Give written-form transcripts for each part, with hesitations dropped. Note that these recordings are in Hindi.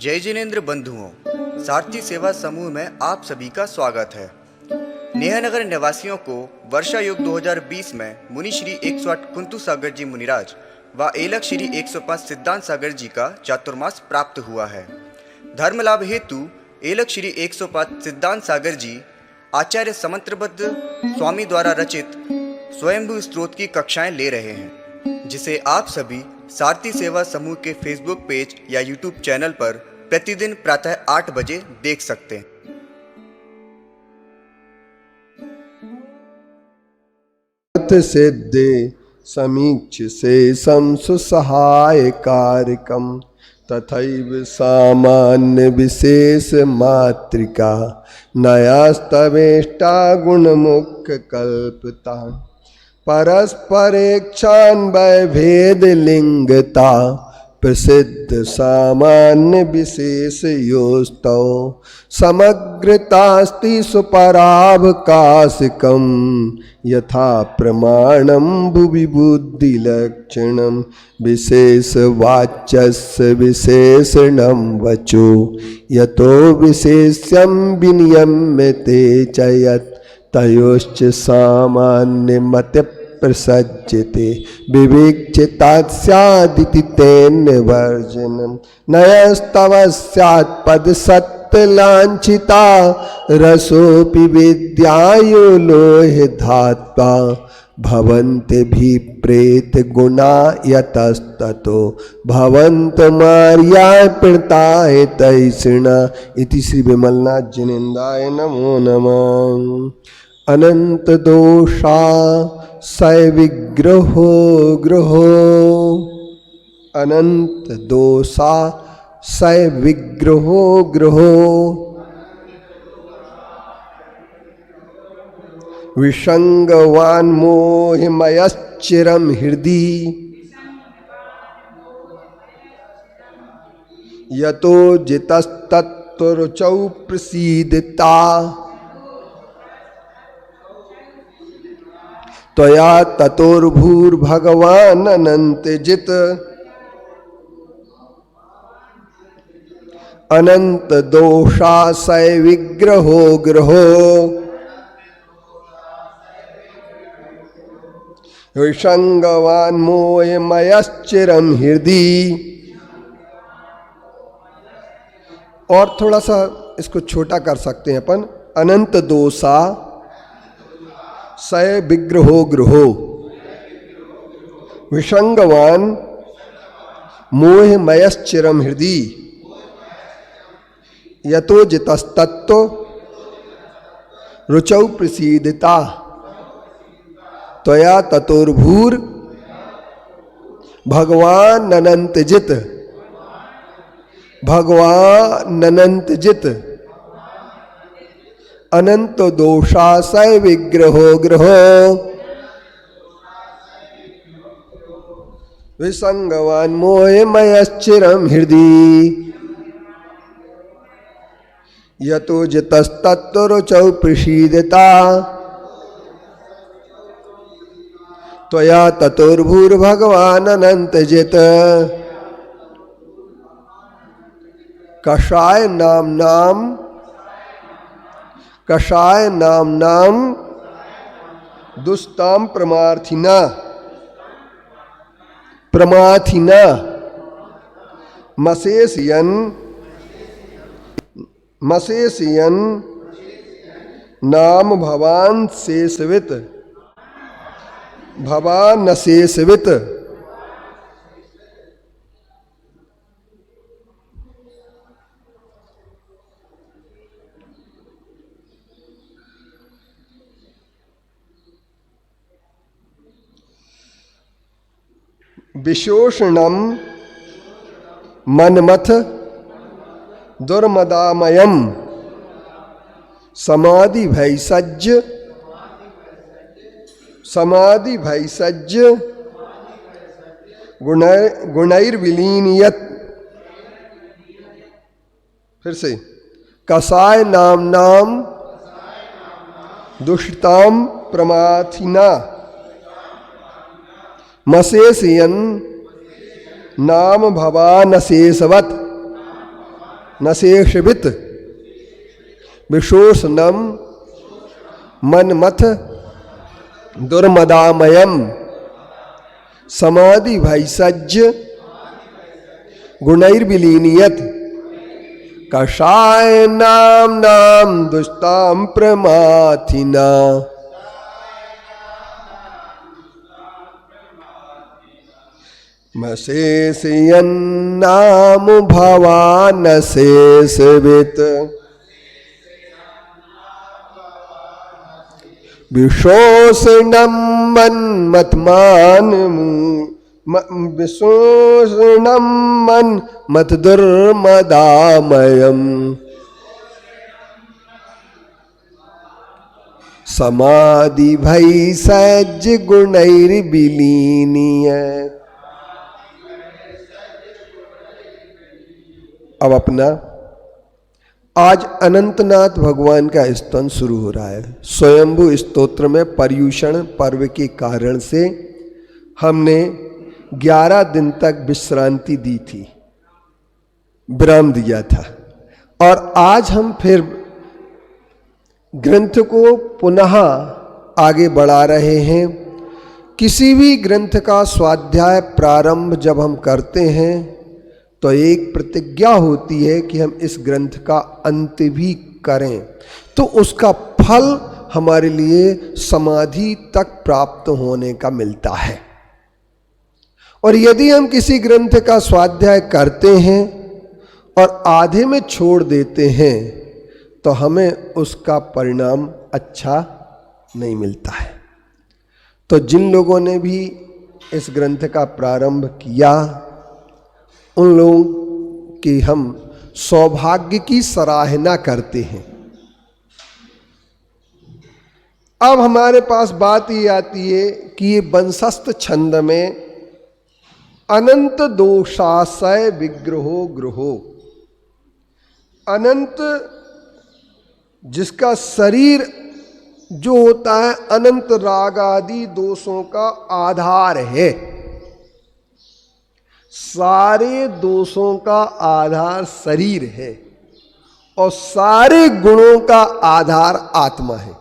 जय जिनेंद्र बंधुओं, सारथी सेवा समूह में आप सभी का स्वागत है। नेहनगर निवासियों को वर्षा युग 2020 में मुनि श्री 108 कुंतु सागर जी मुनिराज व एलक श्री 105 सिद्धांत सागर जी का चातुर्मास प्राप्त हुआ है। धर्म लाभ हेतु एलक श्री 105 सिद्धांत सागर जी आचार्य समंत्रबद्ध स्वामी द्वारा रचित स्वयंभू स्त्रोत की कक्षाएं ले रहे हैं, जिसे आप सभी सारथी सेवा समूह के फेसबुक पेज या यूट्यूब चैनल पर प्रतिदिन प्रातः 8 बजे देख सकते हैं। सिद्धे समीक्ष से सुसहाय कारकम तथैव सामान्य विशेष मातृका नयास्तवेष्टा गुणमुख्य कल्पता परस्परेक्षान्वय भेद लिंगता प्रसिद्ध सामान्य विशेष योस्तौ समग्रतास्ति सुपरावकाशिकं यथा प्रमाणं भुवि बुद्धिलक्षणं विशेषवाच्यस्य विशेषणं वचो यतो विशेष्यं विनियम्यते च यत् तयोश्च सामान्य मत प्रसज्यते विवेक्यतात् स्यादिति तेन वर्जनम् नयस्तव स्यात् पद सत्य लांछिता रसोपि विद्यायो लोह धात्वा भवन्ति भी प्रेत गुणा यतस्ततो भवन्त मार्या प्रणताय तैषणा इति श्री विमलनाथ जिनेन्द्राय नमो नमः। अनंत दोषा सविग्रहो ग्रहो अनंत दोषा सविग्रहो ग्रहो विसंगवान मोहमयश्चिरम हृदि यतो जितस्तत्तरुचौ प्रसीदता त्वया ततोर्भूर्भगवान् अनंत जित अनंत दोषाशय विग्रहो ग्रहो विसंगवान मोहमयश्चिरम हृदि। और थोड़ा सा इसको छोटा कर सकते हैं अपन। अनंत दोषा सय विग्रहो ग्रहो विसंगवान मोहमयश्चिरम हृदि यतो जितस्तत्व रुचौ प्रसीदता त्वया ततोर्भूर भगवान अनंत जित भगवान अनंत जित अनंत दोषाशय विग्रहो ग्रहो विसंगवान मोहमयश्चिरम हृदि यतो जितस्तत्वरुचौ प्रसीदता त्वया ततोर्भूर्भगवान् अनंत जित। कषाय नाम दुस्ताम प्रमाथिना मशेषयन् नाम भवान शेषवित भवान शेषवित। विशोषणम मनमथ दुर्मदामयम समाधि भैसज्य गुणैर्विलीनियत। फिर से कसाय नाम दुष्टाम प्रमाथिना मशेषयन् नाम भवा न शेषवत न शेषवित विशोषणम मनमथ दुर्मदामयम समाधि भैसज गुणैर्विलीनियत कषाय नाम नाम दुष्टाम प्रमाथिना। मशेषयन्नाम भवान शेषवित विशोषणम विशोषणम मत दुर्मदामयम समाधि भैसज गुणैर्विलीनियत। अब अपना आज अनंतनाथ भगवान का स्तवन शुरू हो रहा है। स्वयंभू स्तोत्र में पर्युषण पर्व के कारण से हमने 11 दिन तक विश्रांति दी थी, विराम दिया था, और आज हम फिर ग्रंथ को पुनः आगे बढ़ा रहे हैं। किसी भी ग्रंथ का स्वाध्याय प्रारंभ जब हम करते हैं तो एक प्रतिज्ञा होती है कि हम इस ग्रंथ का अंत भी करें, तो उसका फल हमारे लिए समाधि तक प्राप्त होने का मिलता है। और यदि हम किसी ग्रंथ का स्वाध्याय करते हैं और आधे में छोड़ देते हैं तो हमें उसका परिणाम अच्छा नहीं मिलता है। तो जिन लोगों ने भी इस ग्रंथ का प्रारंभ किया उन लोगों की हम सौभाग्य की सराहना करते हैं। अब हमारे पास बात ये आती है कि ये वंशस्थ छंद में अनंत दोषाशय विग्रहो गृहो, अनंत जिसका शरीर जो होता है अनंत राग आदि दोषों का आधार है। सारे दोषों का आधार शरीर है और सारे गुणों का आधार आत्मा है।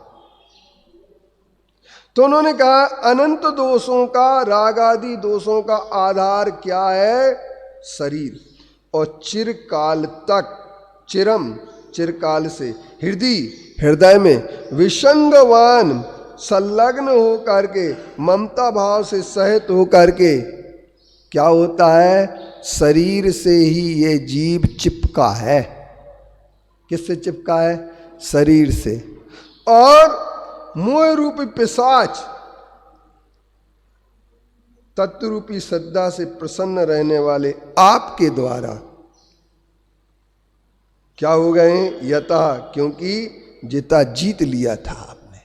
तो उन्होंने कहा अनंत दोषों का, राग आदि दोषों का आधार क्या है? शरीर। और चिरकाल तक, चिरम चिरकाल से, हृदय में विसंगवान संलग्न होकर के, ममता भाव से सहित होकर के क्या होता है? शरीर से ही ये जीव चिपका है। किससे चिपका है? शरीर से। और मोह रूपी पिशाच तत्व रूपी श्रद्धा से प्रसन्न रहने वाले आपके द्वारा क्या हो गए? यथा, क्योंकि जिता जीत लिया था आपने।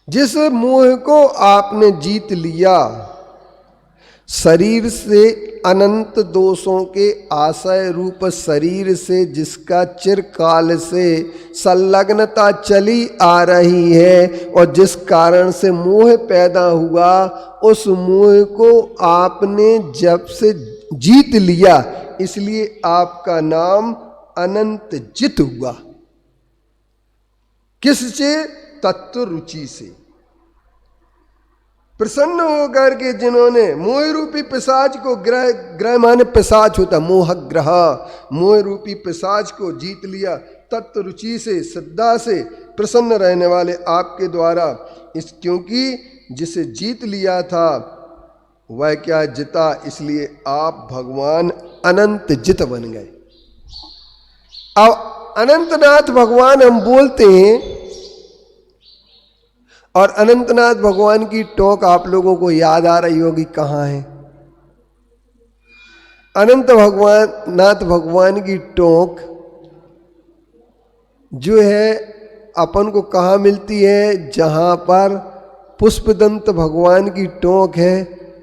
जिस मोह को आपने जीत लिया, शरीर से अनंत दोषों के आशय रूप शरीर से जिसका चिरकाल से संलग्नता चली आ रही है और जिस कारण से मोह पैदा हुआ, उस मोह को आपने जब से जीत लिया, इसलिए आपका नाम अनंत जित हुआ। किससे? तत्व रुचि से। प्रसन्न होकर के जिन्होंने मोह रूपी पिशाच को, ग्रह माने पिशाच होता, मोह ग्रह, मोह रूपी पिशाच को जीत लिया, तत्व रुचि से, श्रद्धा से प्रसन्न रहने वाले आपके द्वारा, इस क्योंकि जिसे जीत लिया था वह क्या जिता, इसलिए आप भगवान अनंत जित बन गए। अब अनंतनाथ भगवान हम बोलते हैं, और अनंतनाथ भगवान की टोक आप लोगों को याद आ रही होगी कहाँ है? नाथ भगवान की टोक जो है अपन को कहाँ मिलती है? जहाँ पर पुष्पदंत भगवान की टोक है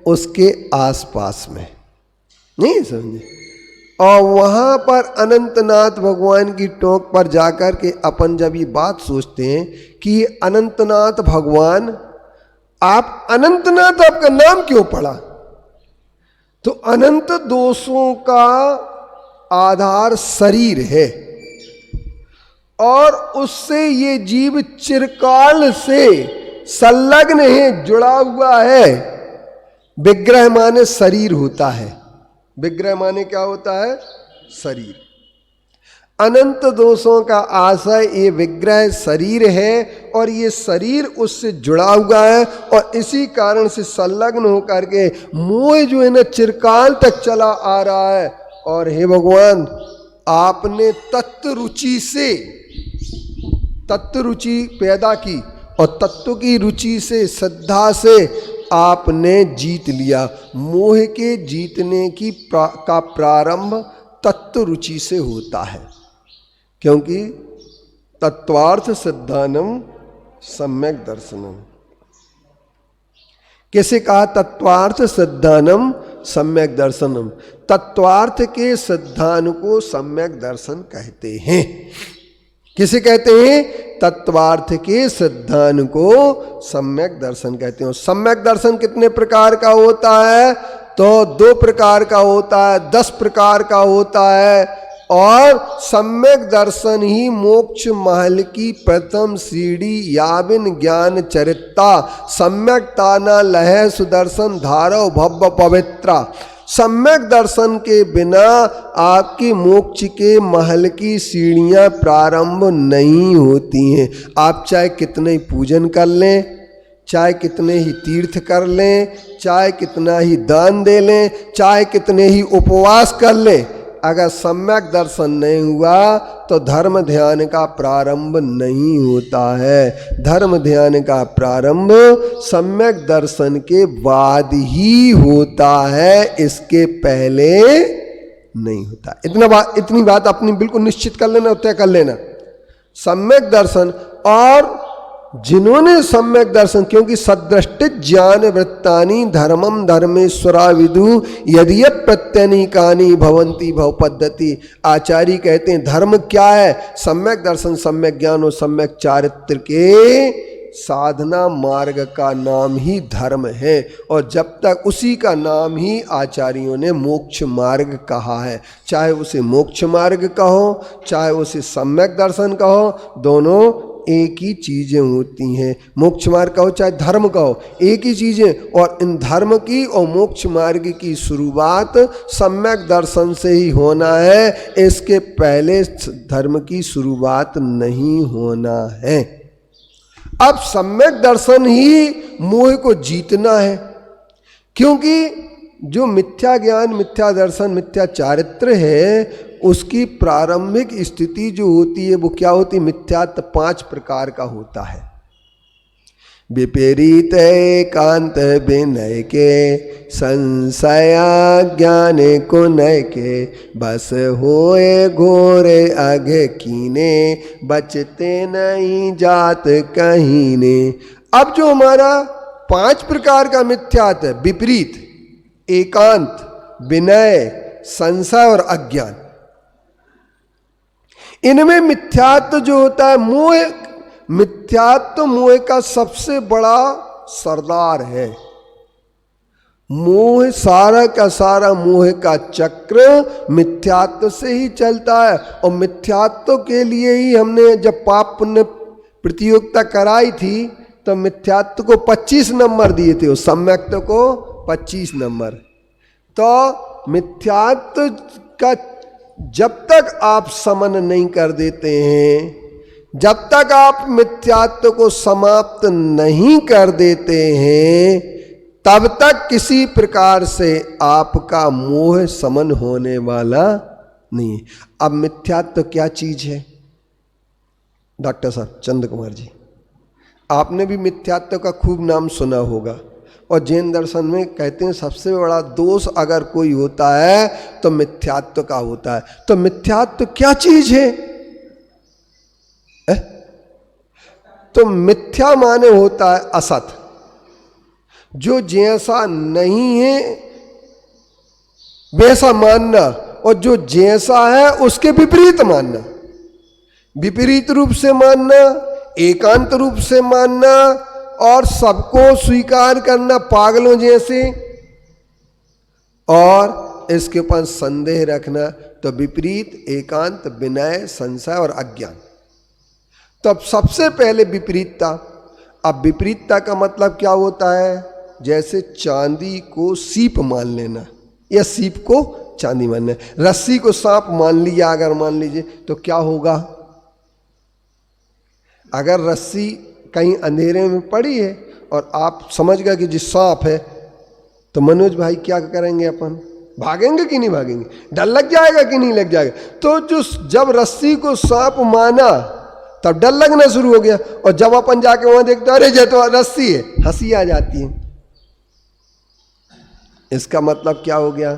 उसके आसपास में, नहीं समझे? और वहाँ पर अनंतनाथ भगवान की टोक पर जाकर के अपन जब ये बात सोचते हैं कि ये अनंतनाथ भगवान, आप अनंतनाथ आपका नाम क्यों पड़ा? तो अनंत दोषों का आधार शरीर है और उससे ये जीव चिरकाल से संलग्न है, जुड़ा हुआ है। विग्रह माने शरीर होता है, विग्रह माने क्या होता है? शरीर। अनंत दोषों का आशय ये विग्रह शरीर है और ये शरीर उससे जुड़ा हुआ है और इसी कारण से संलग्न होकर के मोह जो है ना चिरकाल तक चला आ रहा है। और हे भगवान, आपने तत्व रुचि पैदा की और तत्व की रुचि से, श्रद्धा से आपने जीत लिया। मोह के जीतने का प्रारंभ तत्व रुचि से होता है, क्योंकि तत्वार्थ सिद्धानम सम्यक दर्शनम। कैसे कहा? तत्वार्थ सिद्धानम सम्यक दर्शनम। तत्वार्थ के सिद्धांत को सम्यक दर्शन कहते हैं। किसे कहते हैं? तत्वार्थ के सिद्धांत को सम्यक दर्शन कहते हैं। सम्यक दर्शन कितने प्रकार का होता है? तो 2 प्रकार का होता है, 10 प्रकार का होता है। और सम्यक दर्शन ही मोक्ष महल की प्रथम सीढ़ी याविन ज्ञान चरिता सम्यक ताना लह सुदर्शन धारव भव्य पवित्रा। सम्यक दर्शन के बिना आपकी मोक्ष के महल की सीढ़ियां प्रारंभ नहीं होती हैं। आप चाहे कितने ही पूजन कर लें, चाहे कितने ही तीर्थ कर लें, चाहे कितना ही दान दे लें, चाहे कितने ही उपवास कर लें, अगर सम्यक दर्शन नहीं हुआ तो धर्म ध्यान का प्रारंभ नहीं होता है। धर्म ध्यान का प्रारंभ सम्यक दर्शन के बाद ही होता है, इसके पहले नहीं होता। इतनी बात अपनी बिल्कुल निश्चित कर लेना, तय कर लेना। सम्यक दर्शन, और जिन्होंने सम्यक दर्शन, क्योंकि सदृष्टि ज्ञान वृत्तानि धर्मम धर्मेश्वरा विदु यदि प्रत्यनीकानि भवंती भव पद्धति। आचार्य कहते हैं धर्म क्या है? सम्यक दर्शन, सम्यक ज्ञान और सम्यक चारित्र के साधना मार्ग का नाम ही धर्म है। और जब तक उसी का नाम ही आचार्यों ने मोक्ष मार्ग कहा है। चाहे उसे मोक्ष मार्ग कहो, चाहे उसे सम्यक दर्शन कहो, दोनों एक ही चीजें होती हैं। मोक्ष मार्ग कहो चाहे धर्म कहो, एक ही चीजें। और इन धर्म की और मोक्ष मार्ग की शुरुआत सम्यक दर्शन से ही होना है, इसके पहले धर्म की शुरुआत नहीं होना है। अब सम्यक दर्शन ही मोह को जीतना है, क्योंकि जो मिथ्या ज्ञान, मिथ्या दर्शन, मिथ्या चारित्र है, उसकी प्रारंभिक स्थिति जो होती है वो क्या होती है? मिथ्यात्व 5 प्रकार का होता है। विपरीत एकांत विनय के संशया ज्ञान को नय के बस होए घोरे अघे कीने बचते नहीं जात कहीं ने। अब जो हमारा 5 प्रकार का मिथ्यात्व है, विपरीत, एकांत, विनय, संशय और अज्ञान, इनमें मिथ्यात्व जो होता है, मोह, मिथ्यात्व मोह का सबसे बड़ा सरदार है। मोह, सारा का सारा मोह का चक्र मिथ्यात्व से ही चलता है। और मिथ्यात्व के लिए ही हमने जब पाप पुण्य प्रतियोगिता कराई थी तो मिथ्यात्व को 25 नंबर दिए थे और सम्यक्त्व को 25 नंबर। तो मिथ्यात्व का जब तक आप समन नहीं कर देते हैं, जब तक आप मिथ्यात्व को समाप्त नहीं कर देते हैं, तब तक किसी प्रकार से आपका मोह समन होने वाला नहीं। अब मिथ्यात्व क्या चीज है? डॉक्टर साहब चंद्र कुमार जी, आपने भी मिथ्यात्व का खूब नाम सुना होगा। और जैन दर्शन में कहते हैं सबसे बड़ा दोष अगर कोई होता है तो मिथ्यात्व का होता है। तो मिथ्यात्व क्या चीज है? तो मिथ्या माने होता है असत, जो जैसा नहीं है वैसा मानना, और जो जैसा है उसके विपरीत मानना। विपरीत रूप से मानना, एकांत रूप से मानना, और सबको स्वीकार करना पागलों जैसे, और इसके ऊपर संदेह रखना, तो विपरीत, एकांत, विनय, संशय और अज्ञान। तो अब सबसे पहले विपरीतता। अब विपरीतता का मतलब क्या होता है? जैसे चांदी को सीप मान लेना या सीप को चांदी मानना। रस्सी को सांप मान लिया अगर, मान लीजिए, तो क्या होगा? अगर रस्सी कहीं अंधेरे में पड़ी है और आप समझ गए कि जी सांप है, तो मनोज भाई क्या करेंगे? अपन भागेंगे कि नहीं भागेंगे? डर लग जाएगा कि नहीं लग जाएगा? तो जब रस्सी को सांप माना तब डर लगना शुरू हो गया, और जब अपन जाके वहां देखते अरे ये तो रस्सी है, हंसी आ जाती है। इसका मतलब क्या हो गया?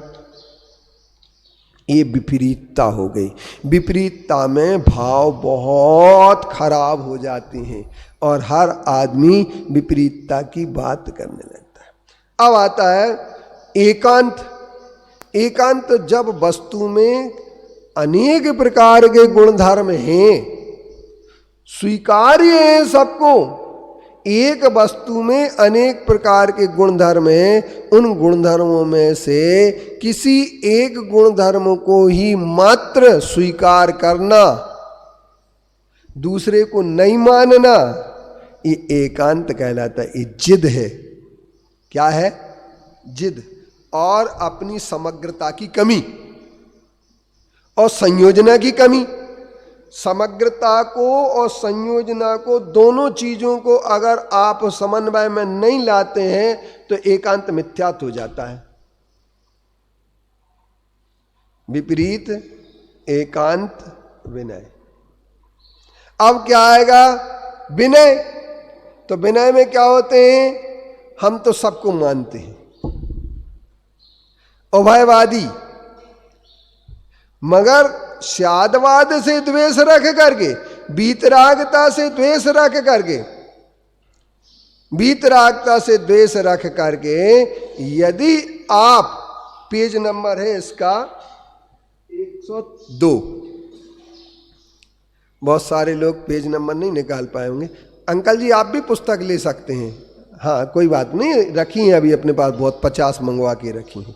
ये विपरीतता हो गई। विपरीतता में भाव बहुत खराब हो जाते हैं और हर आदमी विपरीतता की बात करने लगता है। अब आता है एकांत। एकांत जब वस्तु में अनेक प्रकार के गुणधर्म हैं, स्वीकार्य है सबको, एक वस्तु में अनेक प्रकार के गुणधर्म हैं, उन गुणधर्मों में से किसी एक गुणधर्म को ही मात्र स्वीकार करना, दूसरे को नहीं मानना, ये एकांत कहलाता है। ये जिद है। क्या है? जिद। और अपनी समग्रता की कमी और संयोजना की कमी। समग्रता को और संयोजना को, दोनों चीजों को अगर आप समन्वय में नहीं लाते हैं तो एकांत मिथ्यात्व हो जाता है। विपरीत, एकांत, विनय। अब क्या आएगा? विनय। तो विनय में क्या होते हैं? हम तो सबको मानते हैं, उभयवादी, मगर स्यादवाद से द्वेष रख करके, वीतरागता से द्वेष रख करके, वीतरागता से द्वेष रख करके, यदि आप, पेज नंबर है इसका 102, बहुत सारे लोग पेज नंबर नहीं निकाल पाए होंगे। अंकल जी आप भी पुस्तक ले सकते हैं। हाँ कोई बात नहीं, रखी हैं अभी अपने पास, बहुत 50 मंगवा के रखी हैं।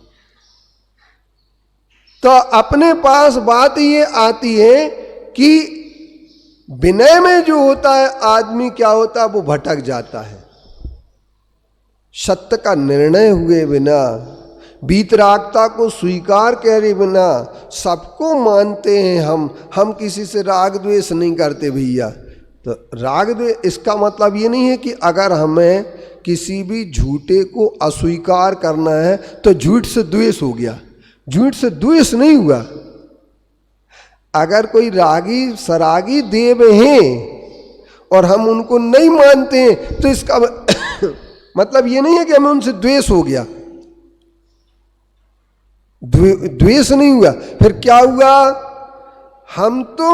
तो अपने पास बात ये आती है कि विनय में जो होता है आदमी, क्या होता है? वो भटक जाता है। सत्य का निर्णय हुए बिना, वीतरागता को स्वीकार करे बिना, सबको मानते हैं हम किसी से राग द्वेष नहीं करते भैया। तो राग द्वेष, इसका मतलब ये नहीं है कि अगर हमें किसी भी झूठे को अस्वीकार करना है तो झूठ से द्वेष हो गया। झूठ से द्वेष नहीं हुआ। अगर कोई रागी सरागी देव हैं और हम उनको नहीं मानते हैं तो इसका मतलब ये नहीं है कि हमें उनसे द्वेष हो गया। द्वेष नहीं हुआ। फिर क्या हुआ? हम तो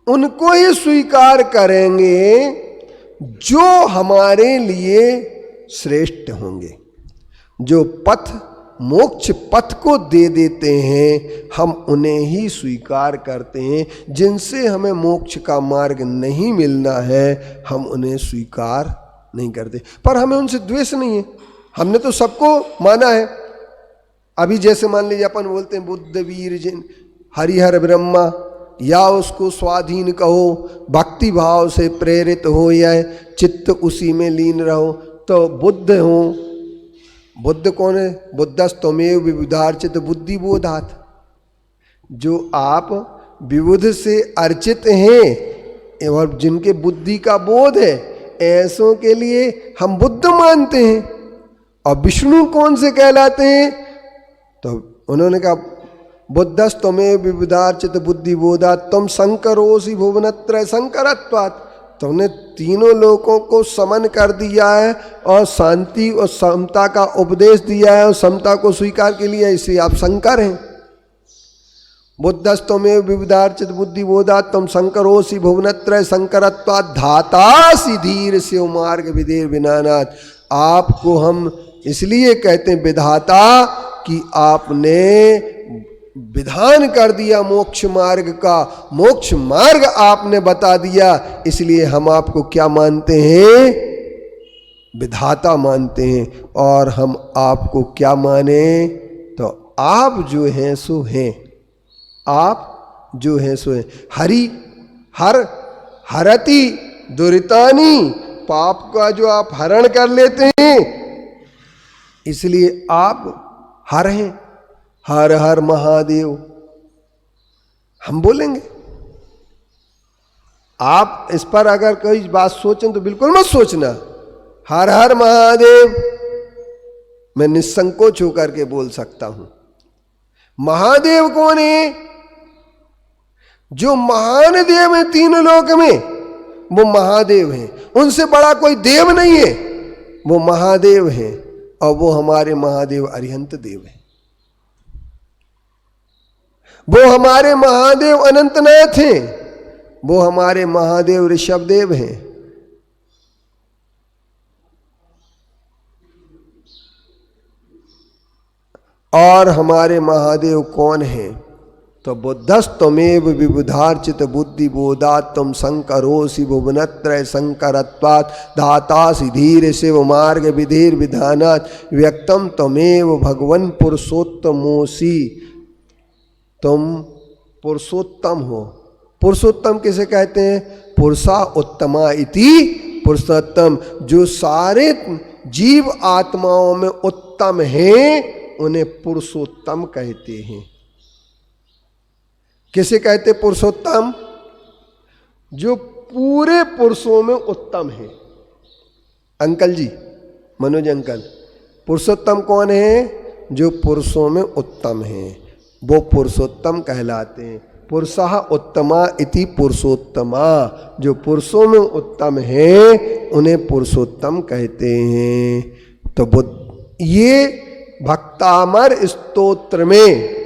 उनको ही स्वीकार करेंगे जो हमारे लिए श्रेष्ठ होंगे, जो पथ मोक्ष पथ को दे देते हैं, हम उन्हें ही स्वीकार करते हैं। जिनसे हमें मोक्ष का मार्ग नहीं मिलना है हम उन्हें स्वीकार नहीं करते। पर हमें उनसे द्वेष नहीं है, हमने तो सबको माना है। अभी जैसे मान लीजिए अपन बोलते हैं बुद्ध वीर जिन हरिहर ब्रह्मा, या उसको स्वाधीन कहो, भक्ति भाव से प्रेरित हो या चित्त उसी में लीन रहो। तो बुद्ध हो, बुद्ध कौन है? बुद्धस्तमेव विबुधार्चित बुद्धि बोधात। जो आप विबुध से अर्चित हैं और जिनके बुद्धि का बोध है, ऐसों के लिए हम बुद्ध मानते हैं। और विष्णु कौन से कहलाते हैं? तो उन्होंने कहा बुद्धस्तमेव विबुधार्चित बुद्धि बोधा तुम शंकरोसि भुवनत्रय शंकरत्वात्। तुमने तीनों लोकों को समन कर दिया है और शांति और समता का उपदेश दिया है और समता को स्वीकार के लिए, इसलिए आप शंकर हैं। बुद्धस्तमेव विबुधार्चित बुद्धि बोधा तुम शंकरोसि भुवनत्रय शंकरत्वात् धातासि धीर शिव मार्ग विधेर विनानाथ। आपको हम इसलिए कहते हैं विधाता कि आपने विधान कर दिया मोक्ष मार्ग का, मोक्ष मार्ग आपने बता दिया, इसलिए हम आपको क्या मानते हैं? विधाता मानते हैं। और हम आपको क्या माने? तो आप जो हैं सो हैं, आप जो हैं सो हैं। हरति दुरितानी, पाप का जो आप हरण कर लेते हैं, इसलिए आप हर हैं। हर हर महादेव हम बोलेंगे। आप इस पर अगर कोई बात सोचें तो बिल्कुल मत सोचना। हर हर महादेव मैं निसंकोच होकर के बोल सकता हूं। महादेव कौन है? जो महान देव है तीन लोक में, वो महादेव हैं। उनसे बड़ा कोई देव नहीं है, वो महादेव हैं। और वो हमारे महादेव अरिहंत देव हैं। वो हमारे महादेव अनंतनाथ हैं। वो हमारे महादेव ऋषभदेव हैं। और हमारे महादेव कौन हैं? तो बुद्धस्तमेव विबुधार्चित बुद्धि बोधात तुम शंकरोसि भुवनत्रय शंकरत्वात् धातासि धीर शिव मार्ग विधिर विधानात् व्यक्तम तमेव भगवन पुरुषोत्तमोसि। तुम पुरुषोत्तम हो। पुरुषोत्तम किसे कहते हैं? पुरुषा उत्तमा इति पुरुषोत्तम। जो सारे जीव आत्माओं में उत्तम हैं, उन्हें पुरुषोत्तम कहते हैं। किसे कहते पुरुषोत्तम? जो पूरे पुरुषों में उत्तम है। अंकल जी, मनोज अंकल, पुरुषोत्तम कौन है? जो पुरुषों में उत्तम है, वो पुरुषोत्तम कहलाते हैं। पुरुषः उत्तमा इति पुरुषोत्तमा। जो पुरुषों में उत्तम है, उन्हें पुरुषोत्तम कहते हैं। तो ये भक्तामर स्तोत्र में,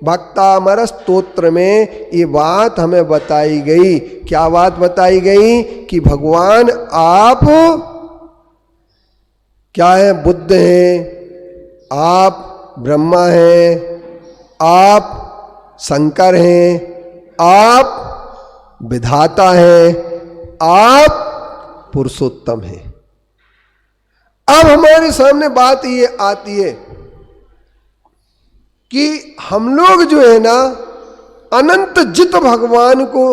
भक्तामर स्तोत्र में ये बात हमें बताई गई। क्या बात बताई गई? कि भगवान आप क्या है? बुद्ध हैं, आप ब्रह्मा हैं, आप शंकर हैं, आप विधाता हैं, आप पुरुषोत्तम हैं। अब हमारे सामने बात ये आती है कि हम लोग जो है ना, अनंत जित भगवान को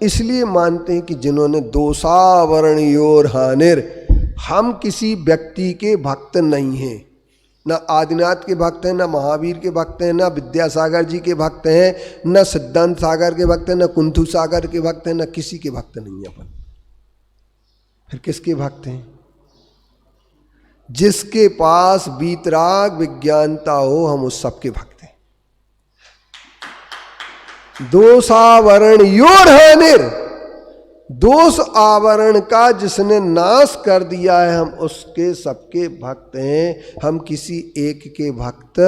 इसलिए मानते हैं कि जिन्होंने दोषावरणयोर हानिर। हम किसी व्यक्ति के भक्त नहीं हैं, ना आदिनाथ के भक्त हैं, ना महावीर के भक्त हैं, ना विद्यासागर जी के भक्त हैं, ना सिद्धांत सागर के भक्त हैं, ना कुंथु सागर के भक्त हैं, ना किसी के भक्त नहीं है अपन। फिर किसके भक्त हैं? जिसके पास वीतराग विज्ञानता हो, हम उस सबके भक्त हैं। दोषावरण योर हानिर, दोष आवरण का जिसने नाश कर दिया है, हम उसके सबके भक्त हैं। हम किसी एक के भक्त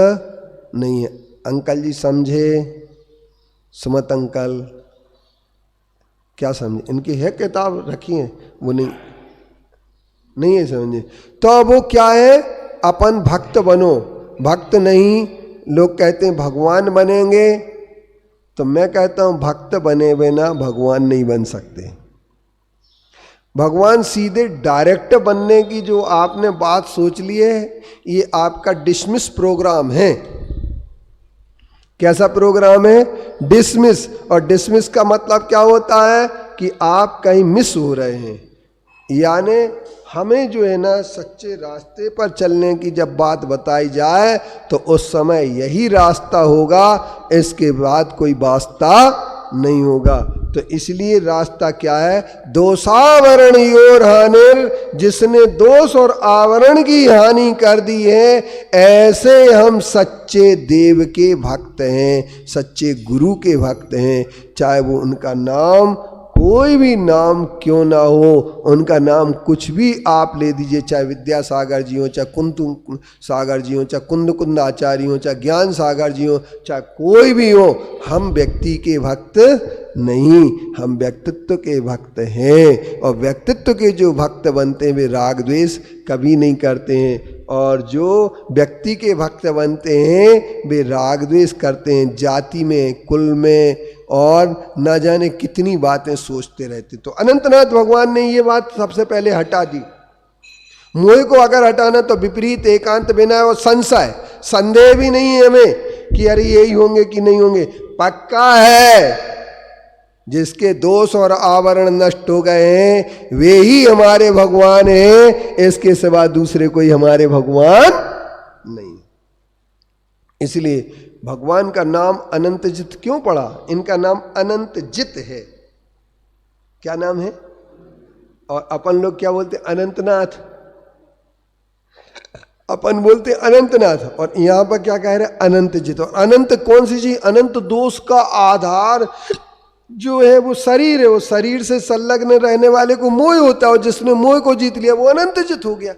नहीं है। अंकल जी समझे? सुमत अंकल क्या समझे? इनकी है किताब रखी है, वो नहीं है समझे। तो अब वो क्या है? अपन भक्त बनो। भक्त नहीं, लोग कहते हैं भगवान बनेंगे। तो मैं कहता हूं भक्त बने बिना भगवान नहीं बन सकते। भगवान सीधे डायरेक्ट बनने की जो आपने बात सोच ली है, ये आपका डिसमिस प्रोग्राम है। कैसा प्रोग्राम है? डिसमिस। और डिसमिस का मतलब क्या होता है? कि आप कहीं मिस हो रहे हैं। यानी हमें जो है ना, सच्चे रास्ते पर चलने की जब बात बताई जाए तो उस समय यही रास्ता होगा, इसके बाद कोई वास्ता नहीं होगा। तो इसलिए रास्ता क्या है? दोषावरण योर हानिर। जिसने दोष और आवरण की हानि कर दी है, ऐसे हम सच्चे देव के भक्त हैं, सच्चे गुरु के भक्त हैं। चाहे वो उनका नाम कोई भी नाम क्यों ना हो, उनका नाम कुछ भी आप ले दीजिए, चाहे विद्यासागर जी हो, चाहे कुंतु सागर जी हो, चाहे कुंद कुंद आचार्य हो, चाहे ज्ञान सागर जी हो, चाहे कोई भी हो, हम व्यक्ति के भक्त नहीं, हम व्यक्तित्व के भक्त हैं। और व्यक्तित्व के जो भक्त बनते हैं वे राग द्वेष कभी नहीं करते हैं। और जो व्यक्ति के भक्त बनते हैं वे राग द्वेष करते हैं, जाति में, कुल में, और न जाने कितनी बातें सोचते रहते। तो अनंतनाथ भगवान ने ये बात सबसे पहले हटा दी। मोह को अगर हटाना तो विपरीत एकांत बिना और संशय, संदेह भी नहीं है हमें कि अरे यही होंगे कि नहीं होंगे, पक्का है जिसके दोष और आवरण नष्ट हो गए हैं वे ही हमारे भगवान हैं, इसके सिवा दूसरे कोई हमारे भगवान नहीं। इसलिए भगवान का नाम अनंतजित क्यों पड़ा? इनका नाम अनंतजित है। क्या नाम है? और अपन लोग क्या बोलते? अनंतनाथ। अपन बोलते अनंतनाथ, और यहां पर क्या कह रहे? अनंतजित। और अनंत कौन सी चीज? अनंत दोष का आधार जो है वो शरीर है। वो शरीर से संलग्न रहने वाले को मोह होता है, और जिसने मोह को जीत लिया वो अनंतजित हो गया।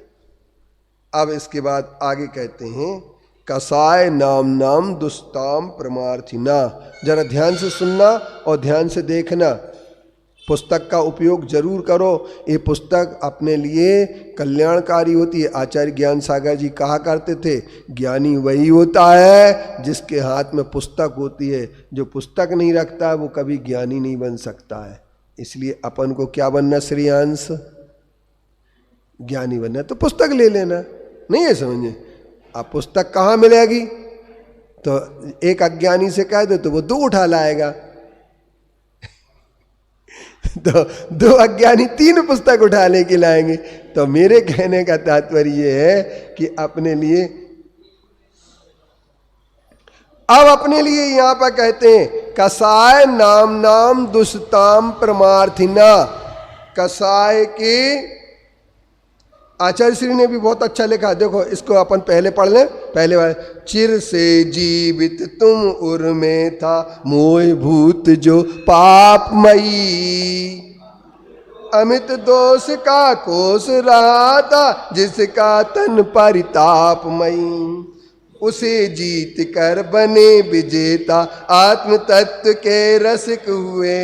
अब इसके बाद आगे कहते हैं कसाय नाम नाम दुस्ताम परमार्थिना। जरा ध्यान से सुनना और ध्यान से देखना, पुस्तक का उपयोग जरूर करो। ये पुस्तक अपने लिए कल्याणकारी होती है। आचार्य ज्ञान सागर जी कहा करते थे, ज्ञानी वही होता है जिसके हाथ में पुस्तक होती है। जो पुस्तक नहीं रखता है वो कभी ज्ञानी नहीं बन सकता है। इसलिए अपन को क्या बनना? श्रेयांश ज्ञानी बनना। तो पुस्तक ले लेना, नहीं है समझे? अब पुस्तक कहाँ मिलेगी? तो एक अज्ञानी से कह दो तो वो 2 उठा लाएगा, तो 2 अज्ञानी 3 पुस्तक उठा लेके लाएंगे। तो मेरे कहने का तात्पर्य ये है कि अपने लिए, अब अपने लिए यहां पर कहते हैं कसाय नाम नाम दुष्ताम परमार्थिना। कसाय के आचार्य श्री ने भी बहुत अच्छा लिखा। देखो इसको अपन पहले पढ़ लें। पहले वाले, चिर से जीवित तुम उर में था मोह भूत जो पापमयी, अमित दोष का कोष रहा था जिसका तन परितापमयी, उसे जीत कर बने विजेता आत्म तत्व के रसिक हुए,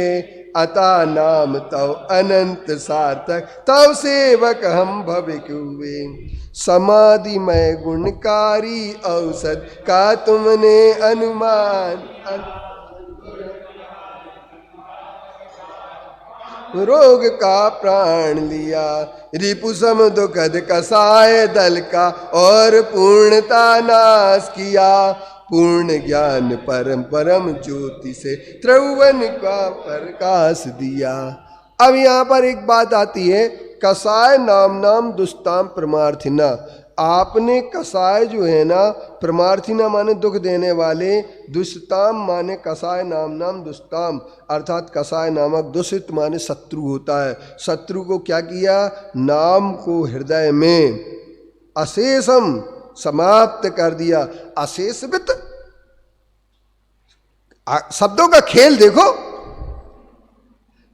अता नाम तव अनंत सार्थक तव सेवक हम भविक हुए, समाधि में गुणकारी औसत का तुमने अनुमान, रोग का प्राण लिया रिपुसम दुखद कसाय दल का और पूर्णता नाश किया, पूर्ण ज्ञान परम परम ज्योति से त्रिभुवन का प्रकाश दिया। अब यहाँ पर एक बात आती है, कसाय नाम नाम दुष्ताम परमार्थिना। आपने कसाय जो है ना, परमार्थिना माने दुख देने वाले, दुष्ताम माने कसाय नाम नाम दुष्ताम, अर्थात कसाय नामक दुष्ट माने शत्रु होता है। शत्रु को क्या किया? नाम को हृदय में अशेषम समाप्त कर दिया। अशेष वित्त, शब्दों का खेल देखो,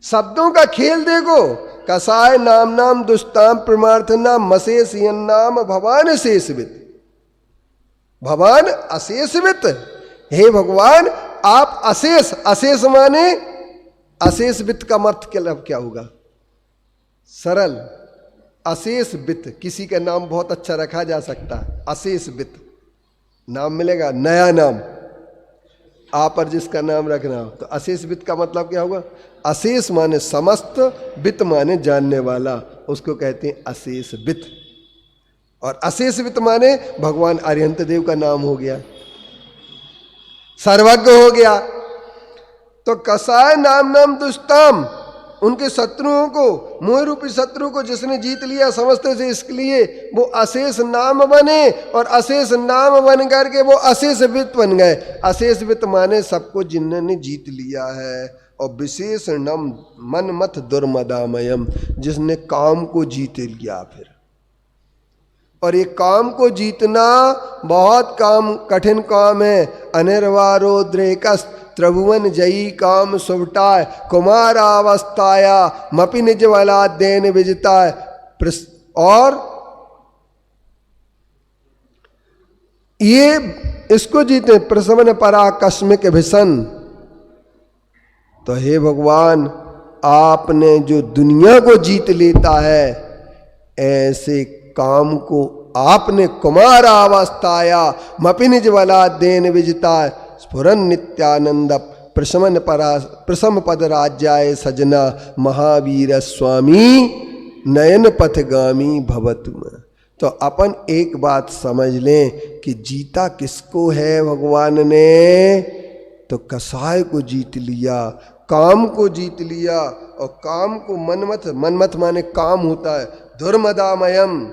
शब्दों का खेल देखो। कसाय नाम नाम दुष्ताम परमार्थना मशेष नाम भवान शेषवित, भवान अशेषवित। हे भगवान आप अशेष, अशेष माने अशेष वित्त का अर्थ क्या होगा? सरल, अशेष वित्त। किसी का नाम बहुत अच्छा रखा जा सकता है, अशेष वित्त नाम मिलेगा, नया नाम आप पर जिसका नाम रखना हो। तो अशेष वित्त का मतलब क्या होगा? अशेष माने समस्त, वित्त माने जानने वाला, उसको कहते हैं अशेष वित्त। और अशेष वित्त माने भगवान अरिहंत देव का नाम हो गया, सर्वज्ञ हो गया। तो कसाय नाम नाम दुष्टाम, उनके शत्रुओं को, मोह रूपी शत्रु को जिसने जीत लिया समझते से, इसके लिए वो अशेष नाम बने, और अशेष नाम बन करके वो अशेष वित्त बन गए। अशेष वित्त माने सबको जिन्होंने जीत लिया है, और विशेष नम मन मत दुर्मदामयम, जिसने काम को जीत लिया। फिर और ये काम को जीतना बहुत काम कठिन काम है। अनिर्वारो द्रेकस त्रिभुवन जयी काम सुवटाय, कुमारावस्थाया मपि निज वाला देन विजताय। और ये इसको जीते प्रसवन परा कस्मिक भिसन। तो हे भगवान आपने जो दुनिया को जीत लेता है, ऐसे काम को आपने कुमारावस्थाया मपि निज वाला देन विजताय, स्फुरन नित्यानंद प्रसम पद राज्याय सजना, महावीर स्वामी नयन पथगामी भवतु। तो अपन एक बात समझ लें कि जीता किसको है भगवान ने, तो कसाय को जीत लिया, काम को जीत लिया। और काम को मनमत माने काम होता है, दुर्मदामयम,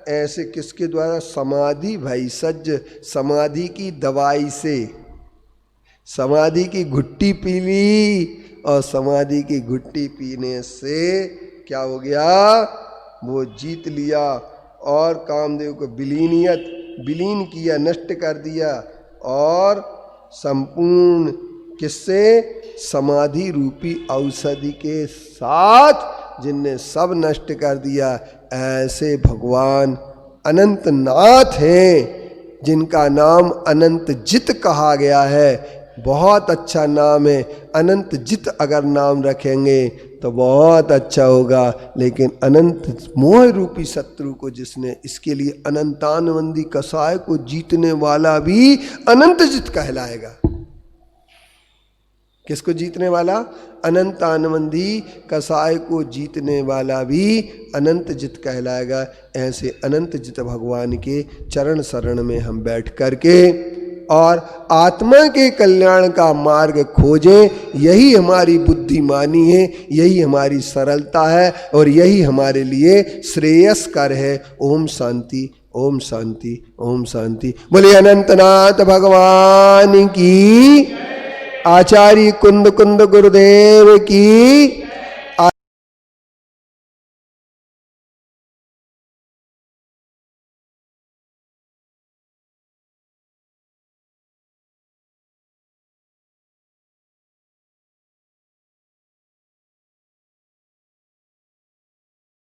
ऐसे किसके द्वारा, समाधि भाई सज्ज, समाधि की दवाई से, समाधि की घुट्टी पी ली और समाधि की घुट्टी पीने से क्या हो गया, वो जीत लिया और कामदेव को विलीन किया, नष्ट कर दिया। और संपूर्ण किससे, समाधि रूपी औषधि के साथ, जिनने सब नष्ट कर दिया। ऐसे भगवान अनंतनाथ हैं, जिनका नाम अनंत जित कहा गया है। बहुत अच्छा नाम है, अनंत जित अगर नाम रखेंगे तो बहुत अच्छा होगा। लेकिन अनंत मोह रूपी शत्रु को जिसने, इसके लिए अनंतानवंदी कसाय को जीतने वाला भी अनंत जित कहलाएगा। किसको जीतने वाला, अनंतानवंदी कसाय को जीतने वाला भी अनंत जित कहलाएगा। ऐसे अनंत जित भगवान के चरण शरण में हम बैठ करके और आत्मा के कल्याण का मार्ग खोजें। यही हमारी बुद्धिमानी है, यही हमारी सरलता है और यही हमारे लिए श्रेयस्कर है। ओम शांति, ओम शांति, ओम शांति। बोले अनंतनाथ भगवान की, आचार्य कुंद गुरुदेव की।